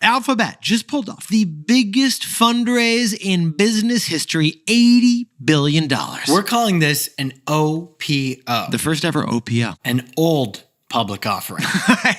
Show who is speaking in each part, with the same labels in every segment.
Speaker 1: Alphabet just pulled off the biggest fundraise in business history, $80 billion.
Speaker 2: We're calling this an OPO.
Speaker 1: The first ever OPO.
Speaker 2: An old public offering.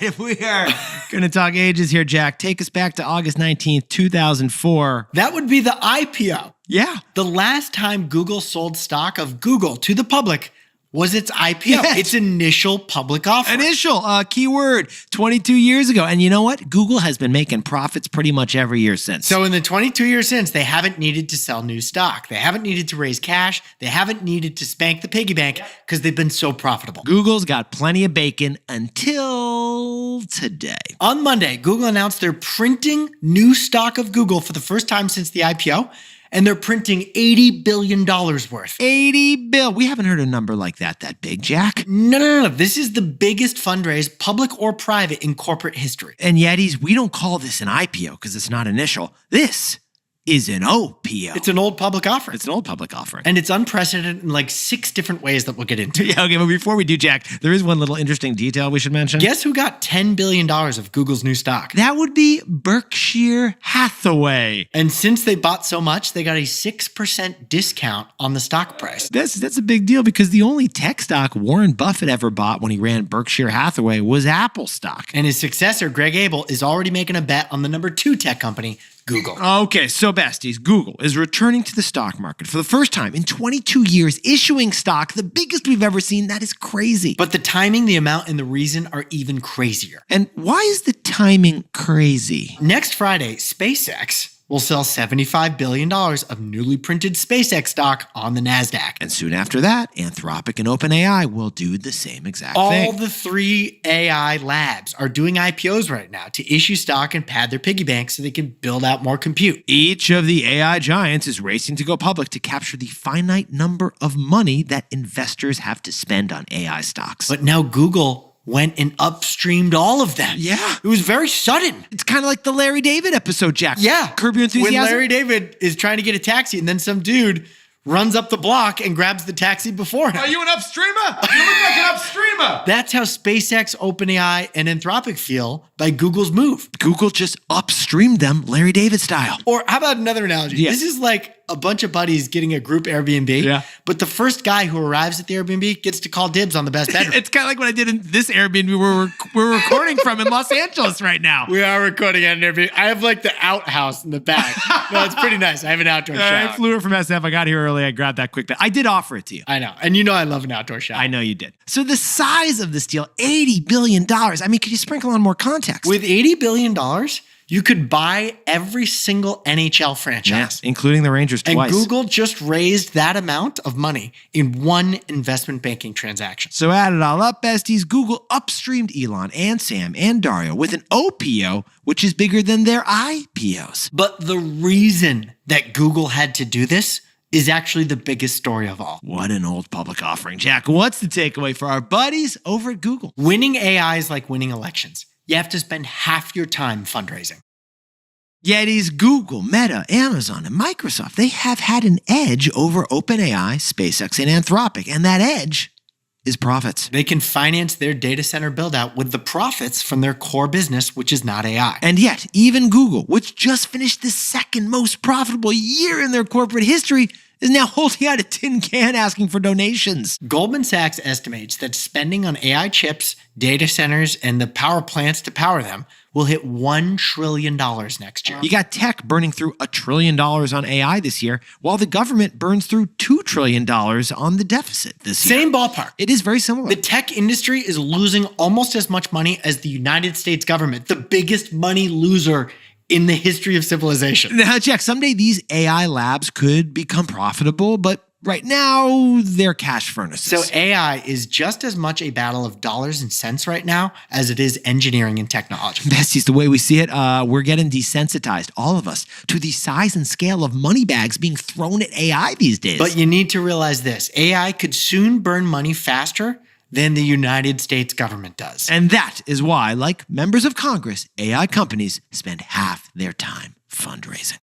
Speaker 1: If we are going to talk ages here, Jack, take us back to August 19th, 2004.
Speaker 2: That would be the IPO.
Speaker 1: Yeah.
Speaker 2: The last time Google sold stock of Google to the public was its IPO,
Speaker 1: Yes.
Speaker 2: its initial public offering.
Speaker 1: Initial, keyword, 22 years ago. And you know what? Google has been making profits pretty much every year since.
Speaker 2: So in the 22 years since, they haven't needed to sell new stock. They haven't needed to raise cash. They haven't needed to spank the piggy bank because they've been so profitable.
Speaker 1: Google's got plenty of bacon until today.
Speaker 2: On Monday, Google announced they're printing new stock of Google for the first time since the IPO, and they're printing $80 billion worth.
Speaker 1: 80 bill. We haven't heard a number like that big, Jack.
Speaker 2: No. This is the biggest fundraise, public or private, in corporate history.
Speaker 1: And Yetis, we don't call this an IPO because it's not initial. This is an OPO.
Speaker 2: It's an old public offering.
Speaker 1: It's an old public offering.
Speaker 2: And it's unprecedented in like 6 different ways that we'll get into.
Speaker 1: Yeah, okay, but before we do, Jack, there is one little interesting detail we should mention.
Speaker 2: Guess who got $10 billion of Google's new stock?
Speaker 1: That would be Berkshire Hathaway.
Speaker 2: And since they bought so much, they got a 6% discount on the stock price.
Speaker 1: That's a big deal because the only tech stock Warren Buffett ever bought when he ran Berkshire Hathaway was Apple stock.
Speaker 2: And his successor, Greg Abel, is already making a bet on the number 2 tech company, Google.
Speaker 1: Okay, so besties, Google is returning to the stock market for the first time in 22 years, issuing stock, the biggest we've ever seen. That is crazy.
Speaker 2: But the timing, the amount, and the reason are even crazier.
Speaker 1: And why is the timing crazy?
Speaker 2: Next Friday, SpaceX will sell $75 billion of newly printed SpaceX stock on the NASDAQ.
Speaker 1: And soon after that, Anthropic and OpenAI will do the same exact
Speaker 2: All
Speaker 1: thing.
Speaker 2: the 3 AI labs are doing IPOs right now to issue stock and pad their piggy banks so they can build out more compute.
Speaker 1: Each of the AI giants is racing to go public to capture the finite number of money that investors have to spend on AI stocks.
Speaker 2: But now Google went and upstreamed all of them.
Speaker 1: Yeah.
Speaker 2: It was very sudden.
Speaker 1: It's kind of like the Larry David episode, Jack.
Speaker 2: Yeah.
Speaker 1: Curb Your Enthusiasm.
Speaker 2: When Larry David is trying to get a taxi and then some dude runs up the block and grabs the taxi before him.
Speaker 1: Are you an upstreamer? You look like an upstreamer.
Speaker 2: That's how SpaceX, OpenAI, and Anthropic feel by Google's move.
Speaker 1: Google just upstreamed them Larry David style.
Speaker 2: Or how about another analogy?
Speaker 1: Yeah.
Speaker 2: This is like a bunch of buddies getting a group Airbnb,
Speaker 1: Yeah.
Speaker 2: but the first guy who arrives at the Airbnb gets to call dibs on the best bedroom.
Speaker 1: It's kind of like what I did in this Airbnb we're recording from in Los Angeles right now.
Speaker 2: We are recording at an Airbnb. I have like the outhouse in the back. No, it's pretty nice. I have an outdoor shower.
Speaker 1: I flew it from SF. I got here early. I grabbed that quick. I did offer it to you.
Speaker 2: I know. And you know I love an outdoor shower.
Speaker 1: I know you did. So the size of this deal, $80 billion. I mean, could you sprinkle on more context?
Speaker 2: With $80 billion, you could buy every single NHL franchise.
Speaker 1: Yes, including the Rangers
Speaker 2: And
Speaker 1: twice.
Speaker 2: Google just raised that amount of money in one investment banking transaction.
Speaker 1: So add it all up, besties. Google upstreamed Elon and Sam and Dario with an OPO, which is bigger than their IPOs.
Speaker 2: But the reason that Google had to do this is actually the biggest story of all.
Speaker 1: What an old public offering. Jack, what's the takeaway for our buddies over at Google?
Speaker 2: Winning AI is like winning elections. You have to spend half your time fundraising.
Speaker 1: Yetis, Google, Meta, Amazon, and Microsoft, they have had an edge over OpenAI, SpaceX, and Anthropic, and that edge is profits.
Speaker 2: They can finance their data center build out with the profits from their core business, which is not AI.
Speaker 1: And yet, even Google, which just finished the second most profitable year in their corporate history, is now holding out a tin can asking for donations.
Speaker 2: Goldman Sachs estimates that spending on AI chips, data centers, and the power plants to power them will hit $1 trillion next year.
Speaker 1: You got tech burning through $1 trillion on AI this year, while the government burns through $2 trillion on the deficit this year.
Speaker 2: Same ballpark.
Speaker 1: It is very similar.
Speaker 2: The tech industry is losing almost as much money as the United States government, the biggest money loser in the history of civilization.
Speaker 1: Now, Jack, someday these AI labs could become profitable, but right now they're cash furnaces.
Speaker 2: So AI is just as much a battle of dollars and cents right now as it is engineering and technology.
Speaker 1: Besties, the way we see it, we're getting desensitized, all of us, to the size and scale of money bags being thrown at AI these days.
Speaker 2: But you need to realize this. AI could soon burn money faster than the United States government does.
Speaker 1: And that is why, like members of Congress, AI companies spend half their time fundraising.